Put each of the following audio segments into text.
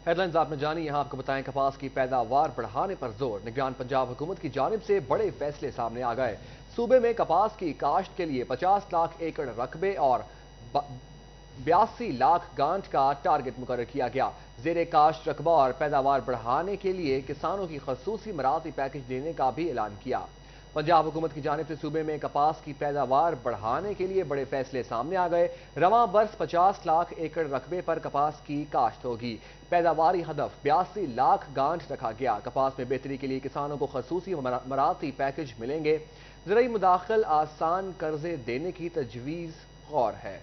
Headlines आपने जानी, यहाँ आपको बताएं कपास की पैदावार बढ़ाने पर जोर। निगरान पंजाब हुकूमत की जानिब से बड़े फैसले सामने आ गए। सूबे में कपास की काश्त के लिए 50 लाख एकड़ रकबे और 82 लाख गांठ का टारगेट मुकर्रर किया गया। जेर काश्त रकबा और पैदावार बढ़ाने के लिए किसानों की खसूसी मराती पैकेज देने का भी ऐलान किया। पंजाब हुकूमत की जानिब से सूबे में कपास की पैदावार बढ़ाने के लिए बड़े फैसले सामने आ गए। रवां बरस 50 लाख एकड़ रकबे पर कपास की काश्त होगी। पैदावारी हदफ 82 लाख गांठ रखा गया। कपास में बेहतरी के लिए किसानों को खसूसी मराती पैकेज मिलेंगे। ज़राई मुदाखल आसान कर्जे देने की तजवीज़ गौर है।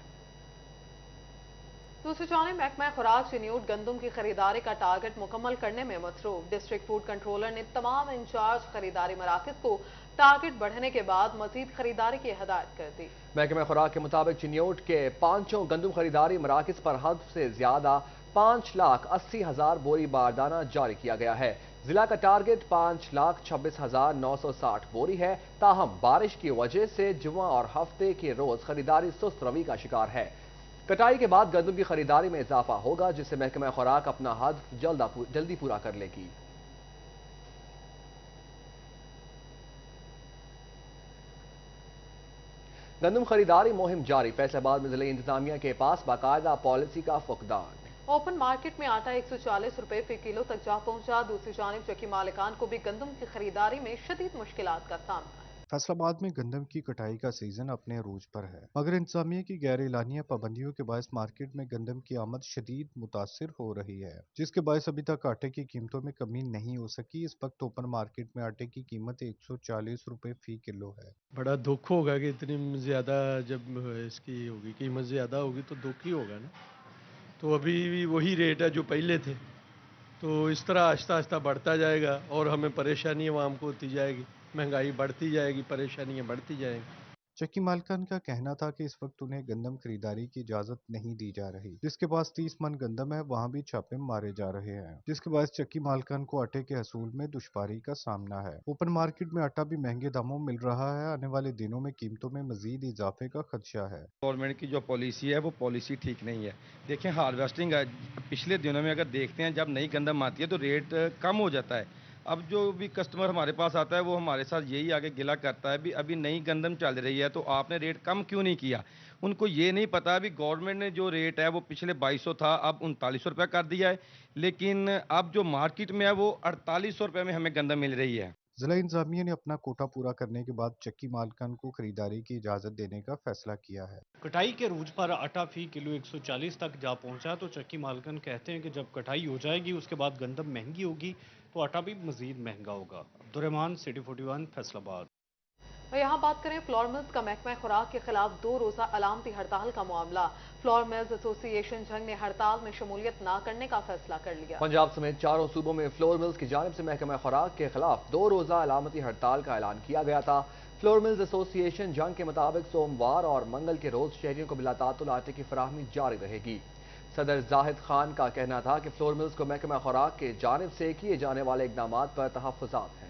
दूसरी जानिब महकमा खुराक चिन्यूट गंदम की खरीदारी का टारगेट मुकम्मल करने में मसरूफ। डिस्ट्रिक्ट फूड कंट्रोलर ने तमाम इंचार्ज खरीदारी मराकज को टारगेट बढ़ने के बाद मजीद खरीदारी की हदायत कर दी। महकमा खुराक के मुताबिक चिन्यूट के 5 गंदम खरीदारी मराकज पर हद से ज्यादा 5,80,000 बोरी बारदाना जारी किया गया है। जिला का टारगेट 5,26,960 बोरी है। ताहम बारिश की वजह से जुमा और हफ्ते के रोज खरीदारी सुस्त रवि का शिकार है। कटाई के बाद गंदम की खरीदारी में इजाफा होगा, जिससे महकमा खुराक अपना हद जल्दी पूरा कर लेगी। गंदम खरीदारी मुहिम जारी। फैसलाबाद में जिले इंतजामिया के पास बाकायदा पॉलिसी का फुकदान। ओपन मार्केट में आटा 140 रुपए फी किलो तक जा पहुंचा। दूसरी जानिब चक्की मालिकान को भी गंदम की खरीदारी में शदीद मुश्किलात का सामना है। फैसलाबाद में गंदम की कटाई का सीजन अपने अरूज पर है, मगर इंतजामिया की गैर एलानिया पाबंदियों के बायस मार्केट में गंदम की आमद शदीद मुतासिर हो रही है, जिसके बायस अभी तक आटे की कीमतों में कमी नहीं हो सकी। इस वक्त ओपन मार्केट में आटे की कीमत 140 रुपए फी किलो है। बड़ा दुख होगा कि इतनी ज़्यादा जब इसकी होगी कीमत ज़्यादा होगी तो दुख ही होगा ना। तो अभी भी वही रेट है जो पहले थे, तो इस तरह आहिस्ता आहिस्ता बढ़ता जाएगा और हमें परेशानी आवाम को होती जाएगी, महंगाई बढ़ती जाएगी, परेशानियां बढ़ती जाएंगी। चक्की मालकान का कहना था कि इस वक्त उन्हें गंदम खरीदारी की इजाजत नहीं दी जा रही। जिसके पास 30 मन गंदम है वहाँ भी छापे मारे जा रहे हैं, जिसके बाद चक्की मालकान को आटे के हसूल में दुश्वारी का सामना है। ओपन मार्केट में आटा भी महंगे दामों मिल रहा है। आने वाले दिनों में कीमतों में मजीद इजाफे का खदशा है। गवर्नमेंट की जो पॉलिसी है वो पॉलिसी ठीक नहीं है। देखें हार्वेस्टिंग पिछले दिनों में अगर देखते हैं जब नई गंदम आती है तो रेट कम हो जाता है। अब जो भी कस्टमर हमारे पास आता है वो हमारे साथ यही आगे गिला करता है भी अभी नई गंदम चल रही है तो आपने रेट कम क्यों नहीं किया। उनको ये नहीं पता अभी गवर्नमेंट ने जो रेट है वो पिछले 2200 था अब 3900 रुपये कर दिया है, लेकिन अब जो मार्केट में है वो 4800 रुपये में हमें गंदम मिल रही है। जिला इंतजामिया ने अपना कोटा पूरा करने के बाद चक्की मालकान को खरीदारी की इजाजत देने का फैसला किया है। कटाई के रूज पर आटा फी किलो 140 तक जा पहुंचा तो चक्की मालकन कहते हैं कि जब कटाई हो जाएगी उसके बाद गंदम महंगी होगी तो आटा भी मजीद महंगा होगा। Abdurrahman, city 41, Faisalabad. और यहाँ बात करें फ्लोर मिल्स का महकमा खुराक के खिलाफ 2 रोजा अलामती हड़ताल का मामला। फ्लोर मिल्स एसोसिएशन जंग ने हड़ताल में शमूलियत न करने का फैसला कर लिया। पंजाब समेत 4 सूबों में फ्लोर मिल्स की जानिब से महकमा खुराक के खिलाफ 2 रोजा अलामती हड़ताल का ऐलान किया गया था। फ्लोर मिल्स एसोसिएशन जंग के मुताबिक सोमवार और मंगल के रोज शहरियों को बिलातातुल आटे की फराहमी जारी रहेगी। सदर जाहिद खान का कहना था कि फ्लोर मिल्स को महकमा खुराक के जानिब से किए जाने वाले इकदाम पर तहफ़्फ़ुज़ात हैं।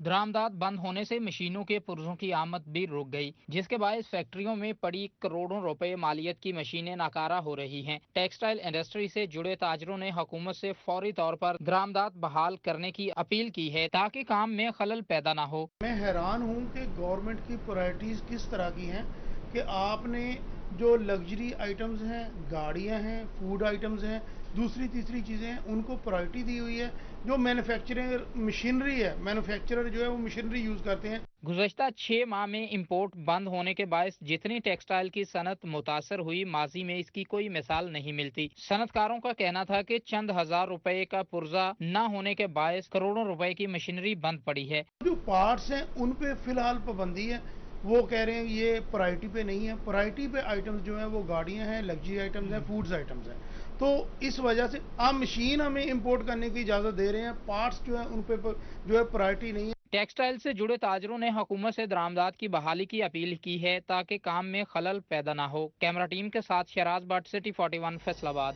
दरामदात बंद होने से मशीनों के पुर्जों की आमद भी रुक गई, जिसके बायस फैक्ट्रियों में पड़ी करोड़ों रुपए मालियत की मशीनें नाकारा हो रही हैं। टेक्सटाइल इंडस्ट्री से जुड़े ताजरों ने हुकूमत से फौरी तौर पर दरामदात बहाल करने की अपील की है ताकि काम में खलल पैदा न हो। मैं हैरान हूँ कि गवर्नमेंट की प्रायोरिटीज किस तरह की हैं कि आपने जो लग्जरी आइटम्स हैं, गाड़ियां हैं, फूड आइटम्स हैं, दूसरी तीसरी चीज़ें हैं, उनको प्रायोरिटी दी हुई है। जो मैन्युफैक्चरिंग मशीनरी है, मैन्युफैक्चरर जो है वो मशीनरी यूज़ करते हैं। गुज़श्ता 6 माह में इंपोर्ट बंद होने के बायस जितनी टेक्सटाइल की सनत मुतासर हुई, माजी में इसकी कोई मिसाल नहीं मिलती। सनतकारों का कहना था कि चंद हजार रुपए का पुर्जा न होने के बायस करोड़ों रुपए की मशीनरी बंद पड़ी है। जो पार्ट्स हैं उन पे फिलहाल पाबंदी है। वो कह रहे हैं ये प्रायोरिटी पे नहीं है। प्रायोरिटी पे आइटम्स जो हैं वो गाड़ियां हैं, लग्जरी आइटम्स हैं, फूड्स आइटम्स हैं। तो इस वजह से आप मशीन हमें इंपोर्ट करने की इजाज़त दे रहे हैं, पार्ट्स जो है उन पे जो है प्रायोरिटी नहीं है। टेक्सटाइल से जुड़े ताजरों ने हुकूमत से दरामदात की बहाली की अपील की है ताकि काम में खलल पैदा न हो। कैमरा टीम के साथ शराज भट्ट, सिटी 41, फैसलाबाद।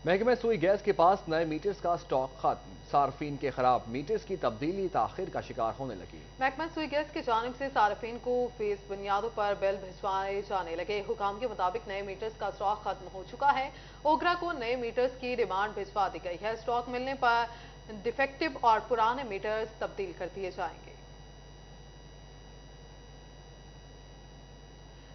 महकमे सुई गैस के पास नए मीटर्स का स्टॉक खत्म। सार्फिन के खराब मीटर्स की तब्दीली ताखिर का शिकार होने लगी। महकमा सुई गैस की जानिब से सार्फिन को फीस बुनियादों पर बिल भिजवाए जाने लगे। हुकाम के मुताबिक नए मीटर्स का स्टॉक खत्म हो चुका है। ओगरा को नए मीटर्स की डिमांड भिजवा दी गई है। स्टॉक मिलने पर डिफेक्टिव और पुराने मीटर्स तब्दील कर दिए जाएंगे।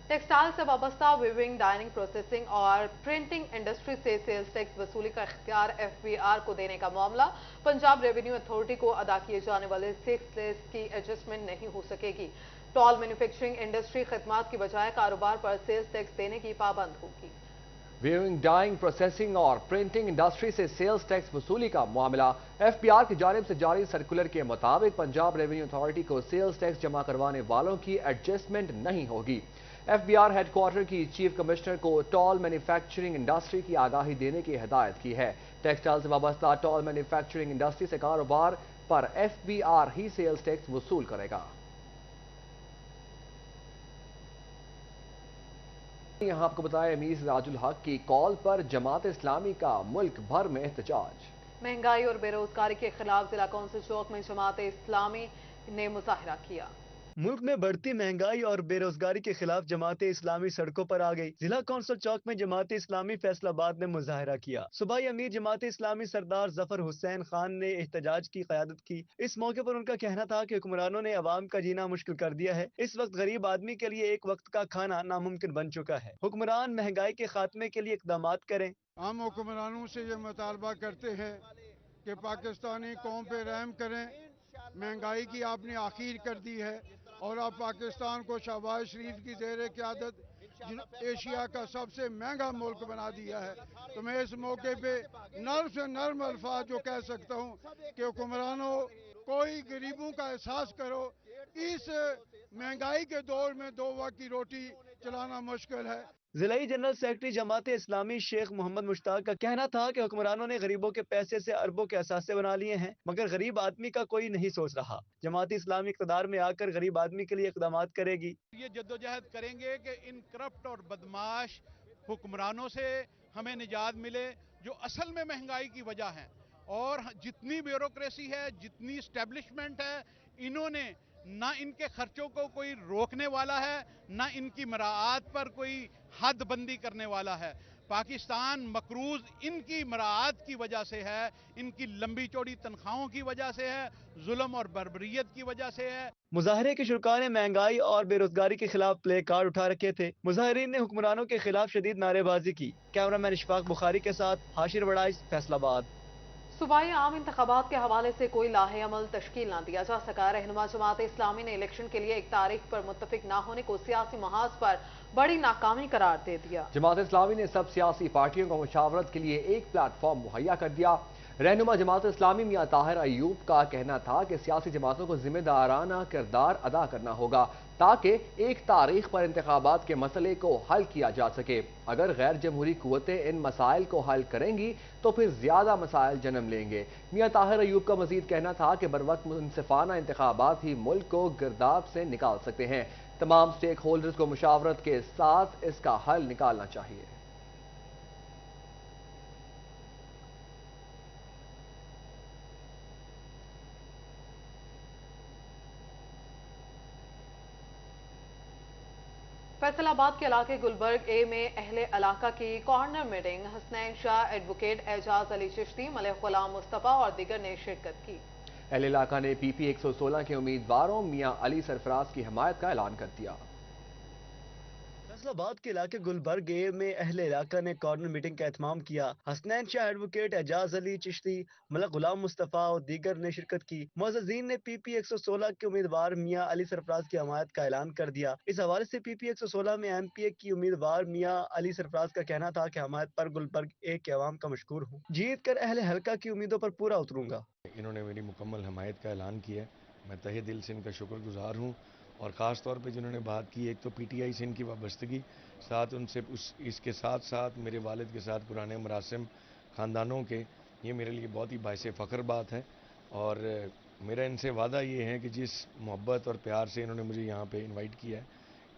टेक्सटाइल से वाबस्ता वीविंग, डाइनिंग, प्रोसेसिंग और प्रिंटिंग इंडस्ट्री से सेल्स टैक्स वसूली का इख्तियार FBR को देने का मामला। पंजाब रेवेन्यू अथॉरिटी को अदा किए जाने वाले सेल्स टैक्स की एडजस्टमेंट नहीं हो सकेगी। टॉल मैन्युफैक्चरिंग इंडस्ट्री खदमात की बजाय कारोबार पर सेल्स टैक्स देने की पाबंद होगी। वीविंग, डाइंग, प्रोसेसिंग और प्रिंटिंग इंडस्ट्री से सेल्स टैक्स वसूली का मामला। FBR की जानिब से जारी सर्कुलर के मुताबिक पंजाब रेवेन्यू अथॉरिटी को सेल्स टैक्स जमा करवाने वालों की एडजस्टमेंट नहीं होगी। FBR हेडक्वार्टर की चीफ कमिश्नर को टॉल मैन्युफैक्चरिंग इंडस्ट्री की आगाही देने की हिदायत की है। टेक्सटाइल से वाबस्ता टॉल मैन्युफैक्चरिंग इंडस्ट्री से कारोबार पर FBR ही सेल्स टैक्स वसूल करेगा। यहां आपको बताएं, अमीर सिराजुल हक की कॉल पर जमात इस्लामी का मुल्क भर में एहतजाज। महंगाई और बेरोजगारी के खिलाफ जिला कौंसिल चौक में जमात इस्लामी ने मुजाहरा किया। मुल्क में बढ़ती महंगाई और बेरोजगारी के खिलाफ जमात इस्लामी सड़कों पर आ गई। जिला कौंसिल चौक में जमात इस्लामी फैसलाबाद ने मुजाहरा किया। सुबह अमीर जमात इस्लामी सरदार जफर हुसैन खान ने एहतजाज की क़यादत की। इस मौके पर उनका कहना था कि हुक्मरानों ने अवाम का जीना मुश्किल कर दिया है। इस वक्त गरीब आदमी के लिए एक वक्त का खाना नामुमकिन बन चुका है। हुक्मरान महंगाई के खात्मे के लिए इकदाम करें। हम हुक्मरानों से ये मुतालबा करते हैं कि पाकिस्तानी कौम पे रहम करें। महंगाई की आपने आखिर कर दी है और अब पाकिस्तान को शहबाज शरीफ की ज़ेर क़यादत एशिया का सबसे महंगा मुल्क बना दिया है। तो मैं इस मौके पे नर्म से नर्म अल्फाज जो कह सकता हूँ कि हुक्मरानों, कोई गरीबों का एहसास करो। इस महंगाई के दौर में 2 वक्त की रोटी चलाना मुश्किल है। जिलाई जनरल सेक्रेटरी जमात इस्लामी शेख मोहम्मद मुश्ताक का कहना था कि हुक्मरानों ने गरीबों के पैसे से अरबों के असासे बना लिए हैं, मगर गरीब आदमी का कोई नहीं सोच रहा। जमात इस्लामी इक़्तिदार में आकर गरीब आदमी के लिए इक़दाम करेगी। ये जद्दोजहद करेंगे कि इन करप्ट और बदमाश हुक्मरानों से हमें निजात मिले, जो असल में महंगाई की वजह है। और जितनी ब्यूरोक्रेसी है, जितनी स्टैब्लिशमेंट है, इन्होंने ना इनके खर्चों को कोई रोकने वाला है, ना इनकी मराआत पर कोई हद बंदी करने वाला है। पाकिस्तान मकरूज इनकी मराआत की वजह से है, इनकी लंबी चौड़ी तनख्वाहों की वजह से है, जुल्म और बर्बरियत की वजह से है। मुजाहरे के शुरका ने महंगाई और बेरोजगारी के खिलाफ प्ले कार्ड उठा रखे थे। मुजाहरीन ने हुक्मरानों के खिलाफ शदीद नारेबाजी की। कैमरामैन इशफाक बुखारी के साथ हाशिर वड़ाइश, फैसलाबाद। सूबाई आम इंतखाबात के हवाले से कोई लाहे अमल तश्कील न दिया जा सका। रहनुमा जमात इस्लामी ने इलेक्शन के लिए एक तारीख पर मुत्तफिक न होने को सियासी महाज पर बड़ी नाकामी करार दे दिया। जमात इस्लामी ने सब सियासी पार्टियों को मुशावरत के लिए एक प्लेटफॉर्म मुहैया कर दिया। रहनुमा जमात इस्लामी मियां ताहिर अयूब का कहना था कि सियासी जमातों को जिम्मेदाराना किरदार अदा करना होगा ताकि एक तारीख पर इंतखाबात के मसले को हल किया जा सके। अगर गैर जमहूरी कुव्वतें इन मसाइल को हल करेंगी तो फिर ज्यादा मसाइल जन्म लेंगे। मियां ताहिर अयूब का मजीद कहना था कि बरवक्त मुनसिफाना इंतखाबात ही मुल्क को गिरदाब से निकाल सकते हैं। तमाम स्टेक होल्डर्स को मुशावरत के साथ इसका हल निकालना चाहिए। फैसलाबाद के इलाके गुलबर्ग ए में अहले इलाका की corner meeting. Hasnain Shah, Advocate Ejaz Ali Chishti, Malik Ghulam Mustafa और दीगर ने शिरकत की। अहले इलाका ने PP 116 के उम्मीदवारों मियां अली सरफराज की हिमायत का ऐलान कर दिया। फैसलाबाद के इलाके गुलबर्ग ए में अहले इलाका ने कॉर्नर मीटिंग का एहतमाम किया। हसनैन शाह, एडवोकेट एजाज अली चिश्ती, मलिक गुलाम मुस्तफा और दीगर ने शिरकत की। मुअज़्ज़िज़ीन ने PP 116 के उम्मीदवार मियां अली सरफराज की हमायत का ऐलान कर दिया। इस हवाले से PP 116 में MPA की उम्मीदवार मियां अली सरफराज का कहना था कि हमायत पर गुलबर्ग ए के अवाम का मशकूर हूँ, जीत कर अहले हल्का की उम्मीदों पर पूरा उतरूंगा। इन्होंने मेरी मुकम्मल हमायत का ऐलान किया है। मैं तहे दिल से इनका शुक्रगुजार हूँ। और ख़ास तौर पे जिन्होंने बात की, एक तो PTI से इनकी वाबस्तगी, साथ उनसे इसके साथ साथ मेरे वालिद के साथ पुराने मरासिम ख़ानदानों के, ये मेरे लिए बहुत ही बाइसे फ़ख्र बात है। और मेरा इनसे वादा ये है कि जिस मोहब्बत और प्यार से इन्होंने मुझे यहाँ पे इनवाइट किया है,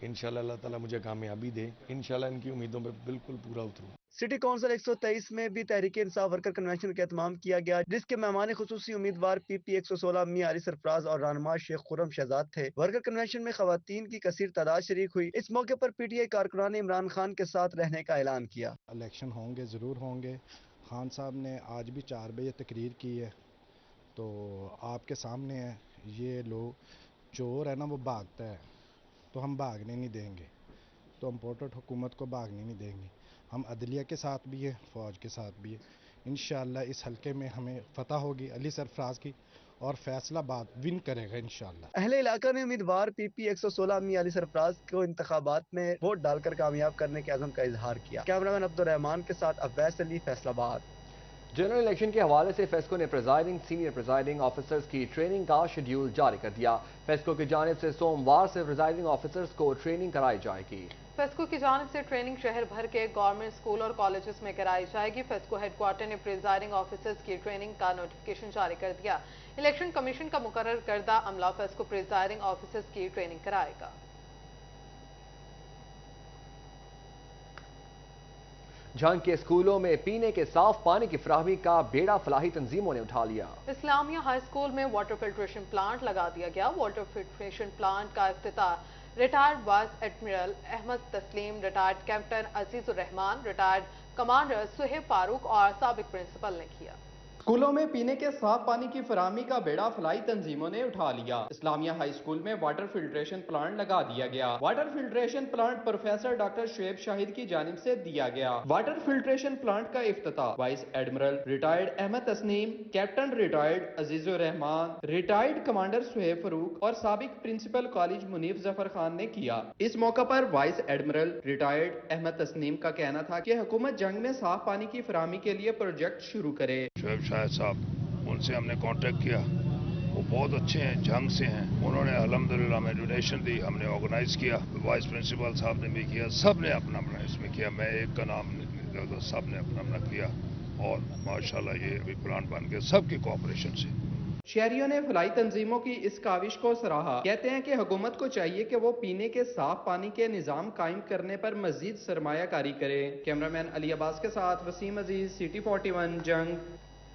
इंशाल्लाह अल्लाह ताला मुझे कामयाबी दे, इंशाल्लाह इनकी उम्मीदों पर बिल्कुल पूरा उतरूँ। सिटी काउंसिल 123 में भी तहरीक इंसाफ वर्कर कन्वेंशन का एहतमाम किया गया, जिसके मेहमान खुसूसी उम्मीदवार PP 116 मियां अली सरफराज और रहनुमा शेख खुर्रम शहजाद थे। वर्कर कन्वेंशन में खवातीन की कसीर तादाद शरीक हुई। इस मौके पर PTI कारकुनान ने इमरान खान के साथ रहने का ऐलान किया। इलेक्शन होंगे, ज़रूर होंगे। खान साहब ने आज भी 4 बजे तकरीर की है, तो आपके सामने है। ये लोग चोर है ना, वो भागता है, तो हम भागने नहीं देंगे, तो इम्पोर्टेड हुकूमत को भागने नहीं देंगे। हम अदलिया के साथ भी है, फ़ौज के साथ भी है। इंशाअल्लाह इस हल्के में हमें फतह होगी अली सरफराज की, और फैसलाबाद विन करेगा इंशाअल्लाह। अहले इलाका ने उम्मीदवार PP 116 मियां अली सरफराज को इंतखाबात में वोट डालकर कामयाब करने के अज़म का इजहार किया। कैमरामैन अब्दुर्रहमान के साथ अब्बैस अली, फैसलाबाद। जनरल इलेक्शन के हवाले से फेस्को ने प्रिजाइडिंग सीनियर प्रिजाइडिंग ऑफिसर्स की ट्रेनिंग का शेड्यूल जारी कर दिया। फेस्को की जानिब से सोमवार से प्रिजाइडिंग ऑफिसर्स को ट्रेनिंग कराई जाएगी। फेस्को की जानिब से ट्रेनिंग शहर भर के गवर्नमेंट स्कूल और कॉलेजेस में कराई जाएगी। फेस्को हेडक्वार्टर ने प्रिजाइडिंग ऑफिसर्स की ट्रेनिंग का नोटिफिकेशन जारी कर दिया। इलेक्शन कमीशन का मुकर्रर करदा अमला फेस्को प्रिजाइडिंग ऑफिसर्स की ट्रेनिंग कराएगा। झंग के स्कूलों में पीने के साफ पानी की फराहमी का बेड़ा फलाही तंजीमों ने उठा लिया। इस्लामिया हाई स्कूल में वाटर फिल्ट्रेशन प्लांट लगा दिया गया। वाटर फिल्ट्रेशन प्लांट का इफ्तिताह रिटायर्ड वाइस एडमिरल अहमद तस्लीम, retired captain Azizur Rehman, retired Commander Suhaib Farooq और साबिक प्रिंसिपल ने किया। स्कूलों में पीने के साफ पानी की फराहमी का बेड़ा फलाई तंजीमों ने उठा लिया। इस्लामिया हाई स्कूल में वाटर फिल्ट्रेशन प्लांट लगा दिया गया। Water filtration plant Professor Doctor Shoaib Shahid की जानिब से दिया गया। वाटर फिल्ट्रेशन प्लांट का इफ्तिताह Vice Admiral retired Ahmed Tasneem, Captain retired Azizur Rehman, retired Commander Suhaib Farooq और साबिक प्रिंसिपल कॉलेज मुनीफ जफर खान ने किया। इस मौका पर Vice Admiral retired Ahmed Tasneem का कहना था कि हुकूमत जंग में साफ पानी की फराहमी के लिए प्रोजेक्ट शुरू करे। साहब, उनसे हमने कांटेक्ट किया, वो बहुत अच्छे हैं, जंग से हैं। उन्होंने अल्हम्दुलिल्लाह में डोनेशन दी, हमने ऑर्गेनाइज किया, वाइस प्रिंसिपल साहब ने भी किया, सब ने अपना अपना इसमें किया। मैं एक का नाम नहीं, सब ने अपना अपना किया और माशाल्लाह ये अभी प्लांट बन गया सबके कोऑपरेशन से। शहरियों ने फलाई तंजीमों की इस काविश को सराहा। कहते हैं कि हुकूमत को चाहिए कि वो पीने के साफ पानी के निजाम कायम करने पर मजीद सरमायाकारी करे। कैमरामैन अली अब्बास के साथ वसीम अजीज, सिटी 41 जंग।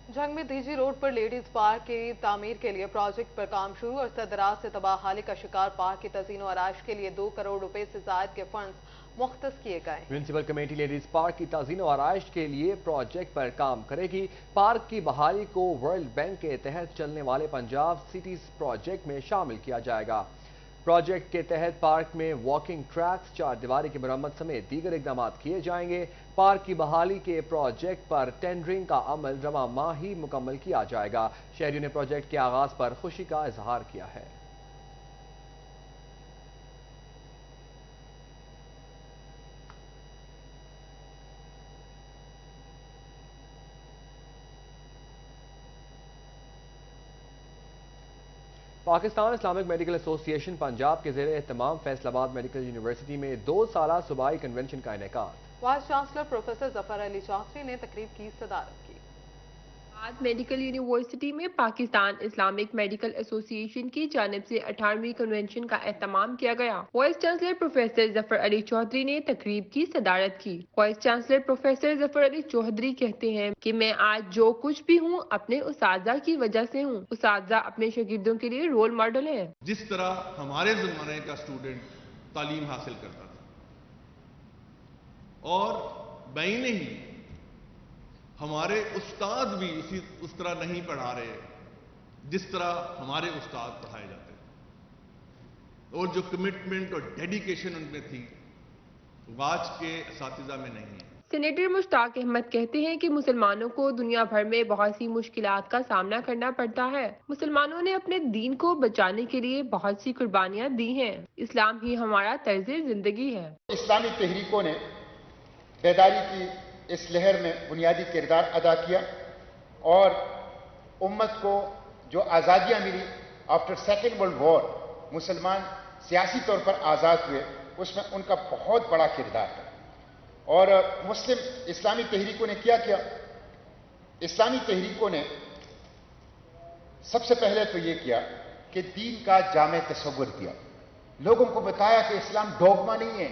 जंग में दीजी रोड पर लेडीज पार्क की तामीर के लिए प्रोजेक्ट पर काम शुरू और सदरात से तबाह हाली का शिकार पार्क की तज़ीन और आराइश के लिए 2 करोड़ रुपए से जायद के फंड्स मुख्तस किए गए। म्यूनिसिपल कमेटी लेडीज पार्क की तज़ीन और आराइश के लिए प्रोजेक्ट पर काम करेगी। पार्क की बहाली को वर्ल्ड बैंक के तहत चलने वाले पंजाब सिटीज प्रोजेक्ट में शामिल किया जाएगा। प्रोजेक्ट के तहत पार्क में वॉकिंग ट्रैक्स, 4 दीवारी की मरम्मत समेत दीगर इकदाम किए जाएंगे। पार्क की बहाली के प्रोजेक्ट पर टेंडरिंग का अमल रवा माह ही मुकम्मल किया जाएगा। शहरियों ने प्रोजेक्ट के आगाज पर खुशी का इजहार किया है। Pakistan Islamic medical association Punjab के ज़ेरे एहतमाम फैसलाबाद मेडिकल यूनिवर्सिटी में 2 साला सूबाई कन्वेंशन का इनेकाद। Vice chancellor professor Zafar Ali Chaudhry ने तकरीब की सदारत की। आज मेडिकल यूनिवर्सिटी में पाकिस्तान इस्लामिक मेडिकल एसोसिएशन की जानिब से 18वीं कन्वेंशन का एहतमाम किया गया। Vice chancellor professor Zafar Ali Chaudhry ने तकरीब की सदारत की। Vice chancellor professor Zafar Ali Chaudhry कहते हैं कि मैं आज जो कुछ भी हूँ अपने उस्तादा की वजह से हूँ। उस्तादा अपने शागिर्दों के लिए रोल मॉडल है। जिस तरह हमारे जमाने का स्टूडेंट तालीम हासिल करता था और मैं ही नहीं, हमारे उस्ताद भी उस तरह नहीं पढ़ा रहे जिस तरह हमारे उस्ताद पढ़ाए जाते थे, और जो कमिटमेंट और डेडिकेशन उनमें थी वो आज के असातिज़ा में नहीं है। सेनेटर मुश्ताक अहमद कहते हैं कि मुसलमानों को दुनिया भर में बहुत सी मुश्किलात का सामना करना पड़ता है। मुसलमानों ने अपने दीन को बचाने के लिए बहुत सी कुर्बानियां दी हैं। इस्लाम ही हमारा तर्ज जिंदगी है। इस्लामी तहरीकों ने बेदारी की इस लहर में बुनियादी किरदार अदा किया और उम्मत को जो आज़ादियाँ मिली आफ्टर सेकेंड वर्ल्ड वॉर, मुसलमान सियासी तौर पर आज़ाद हुए, उसमें उनका बहुत बड़ा किरदार है। और मुस्लिम इस्लामी तहरीकों ने क्या किया? इस्लामी तहरीकों ने सबसे पहले तो ये किया कि दीन का जामे तस्वुर दिया लोगों को बताया कि इस्लाम डोगमा नहीं है,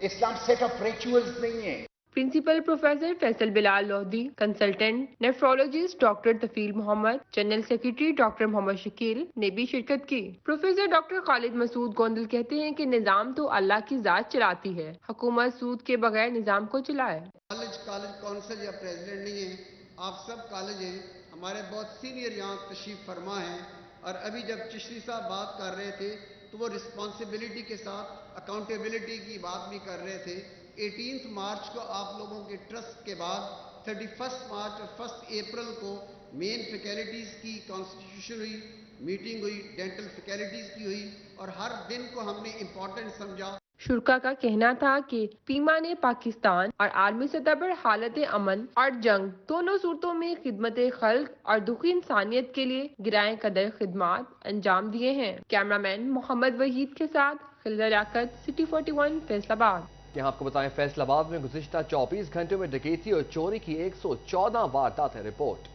इस्लाम सेट ऑफ रिचुअल्स नहीं है। Principal Professor Faisal Bilal Lodhi, consultant nephrologist Doctor Tufail Mohammad, General Secretary Doctor Mohammad Shakeel ने भी शिरकत की। प्रोफेसर डॉक्टर खालिद मसूद गोंदल कहते हैं कि निज़ाम तो अल्लाह की ज़ात चलाती है, हुकूमत सूद के बगैर निज़ाम को चलाए। कॉलेज काउंसिल या प्रेसिडेंट नहीं है, आप सब कॉलेज हैं, हमारे बहुत सीनियर यहाँ तशरीफ फरमा हैं, और अभी जब चिश्ती साहब बात कर रहे थे तो वो रिस्पॉन्सिबिलिटी के साथ अकाउंटेबिलिटी की बात भी कर रहे थे। 18 मार्च को आप लोगों के ट्रस्ट के बाद 31 मार्च और 1 अप्रैल को मेन फैकल्टीज़ की कॉन्स्टिट्यूशन हुई, मीटिंग हुई, डेंटल फैकल्टीज़ की हुई, और हर दिन को हमने इम्पोर्टेंट समझा। शुरा का कहना था कि पीमा ने पाकिस्तान और आलमी सतह पर हालत अमन और जंग दोनों सूरतों में खिदमत खल्क और दुखी इंसानियत के लिए गिराए कदर खिदमात अंजाम दिए हैं। कैमरामैन मोहम्मद वहीद के साथ खिलदा लियाकत, सिटी 41 फैसलाबाद। यहाँ आपको बताएं, फैसलाबाद में गुज़िश्ता 24 घंटों में डकैती और चोरी की 114 वारदातें रिपोर्ट।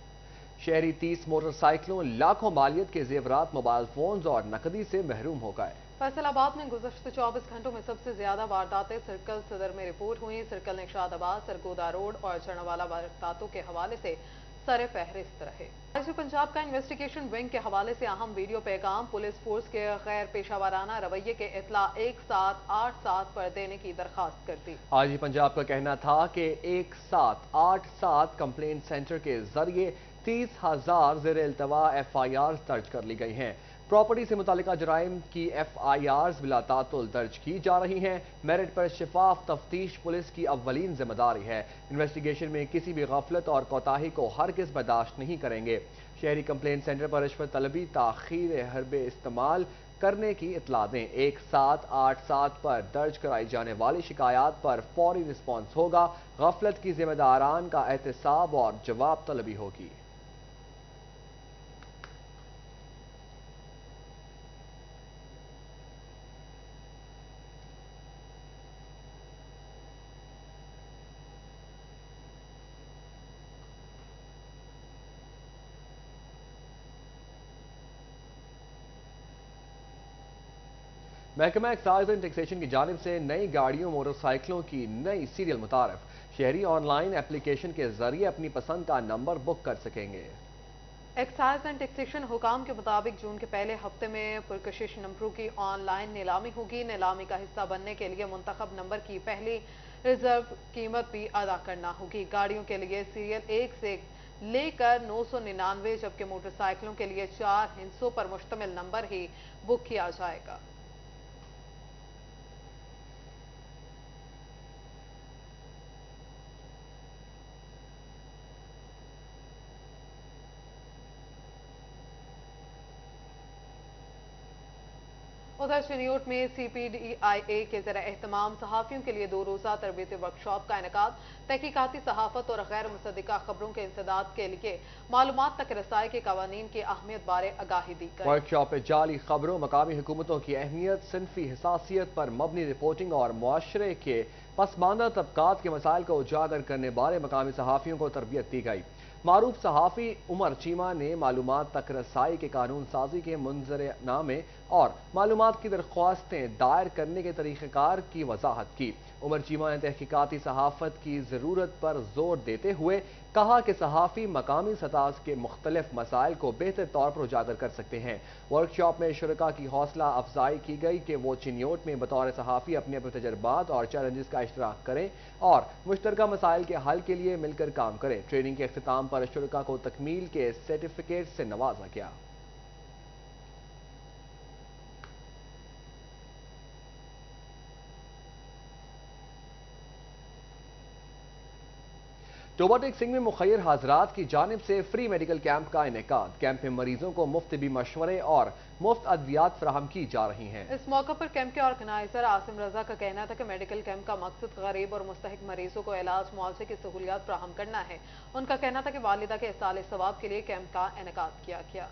शहरी 30 मोटरसाइकिलों, लाखों मालियत के जेवरात, मोबाइल फोन्स और नकदी से महरूम हो गए। फैसलाबाद में गुज़श्ता 24 घंटों में सबसे ज्यादा वारदातें सर्कल सदर में रिपोर्ट हुई। सर्कल निशादाबाद, सरगोदा रोड और चरणावाला वारदातों के हवाले से सरे फहरिस्त रहे। राज्य पंजाब का इन्वेस्टिगेशन विंग के हवाले से अहम वीडियो पैगाम, पुलिस फोर्स के गैर पेशावराना रवैये के इत्ला 1787 पर देने की दरखास्त कर दी। आज ही पंजाब का कहना था कि 1787 कंप्लेंट सेंटर के जरिए 30,000 ज़ेर इल्तवा FIR दर्ज कर ली गई हैं। प्रॉपर्टी से मुतालिका जराइम की FIRs बिला तातुल दर्ज की जा रही हैं। मेरिट पर शिफाफ तफ्तीश पुलिस की अव्वलीन जिम्मेदारी है। इन्वेस्टिगेशन में किसी भी गफलत और कोताही को हरगिज़ बर्दाश्त नहीं करेंगे। शहरी कंप्लेंट सेंटर पर रिश्वत तलबी, ताखीर हरबे इस्तेमाल करने की इतला दें। 1787 पर दर्ज कराई जाने वाली शिकायत पर फौरी रिस्पॉन्स होगा। गफलत की जिम्मेदारान का एहतसाब और जवाब तलबी होगी। महकमा एक्साइज एंड टैक्सेशन की जानिब से नई गाड़ियों, मोटरसाइकिलों की नई सीरियल मुतारफ। शहरी ऑनलाइन एप्लीकेशन के जरिए अपनी पसंद का नंबर बुक कर सकेंगे। एक्साइज एंड टैक्सेशन हुकाम के मुताबिक जून के पहले हफ्ते में पुरकशिश नंबरों की ऑनलाइन नीलामी होगी। नीलामी का हिस्सा बनने के लिए मुंतखब नंबर की पहली रिजर्व कीमत भी अदा करना होगी। गाड़ियों के लिए सीरियल 1 से लेकर 999, जबकि मोटरसाइकिलों के लिए 4 हिस्सों पर मुश्तमिल नंबर ही बुक किया जाएगा। उधर चिन्यूट में CPDIA के ज़रिए एहतमाम सहाफ़ियों के लिए 2 रोज़ा तरबियती वर्कशॉप का इनेकाद। तहकीकाती सहाफ़त और गैर मुसद्दिका खबरों के इंसदाद के लिए मालूमात तक रसाई के कवानीन की अहमियत बारे आगाही दी गई। वर्कशॉप में जाली खबरों, मकामी हुकूमतों की अहमियत, सिनफी हिसासियत पर मबनी रिपोर्टिंग और मुआशरे के पसमानदा तबकात के मसाइल को उजागर करने बारे मकामी सहाफ़ियों को तरबियत दी गई। मारूफ सहाफ़ी उमर चीमा ने मालूमात तक रसाई के कानून साजी के मुंजरनामे और मालूमात की दरख्वास्तें दायर करने के तरीक़ेकार की वजाहत की। उमर चीमा ने तहकीकाती सहाफ़त की ज़रूरत पर जोर देते हुए कहा कि सहाफ़ी मकामी सतह के मुख्तलिफ मसाइल को बेहतर तौर पर उजागर कर सकते हैं। वर्कशॉप में शुरका की हौसला अफजाई की गई कि वो चिन्योट में बतौर सहाफ़ी अपने अपने तजर्बात और चैलेंजेस का इश्तराक करें और मुश्तरका मसाइल के हल के लिए मिलकर काम करें। ट्रेनिंग के अख्तिताम पर शुरका को तकमील के सर्टिफिकेट से नवाजा गया। टोबा टेक सिंह में मुखैर हाजरात की जानिब से फ्री मेडिकल कैंप का इनेकाद। कैंप में मरीजों को मुफ्त तिबी मशवरे और मुफ्त अद्वियात फराहम की जा रही हैं। इस मौके पर कैंप के ऑर्गेनाइजर आसिम रजा का कहना था कि मेडिकल कैंप का मकसद गरीब और मुस्तहिक मरीजों को इलाज मुआवजे की सहूलियात फराहम करना है। उनका कहना था कि वालिदा के इसाले सवाब के लिए कैंप का इनेकाद किया गया।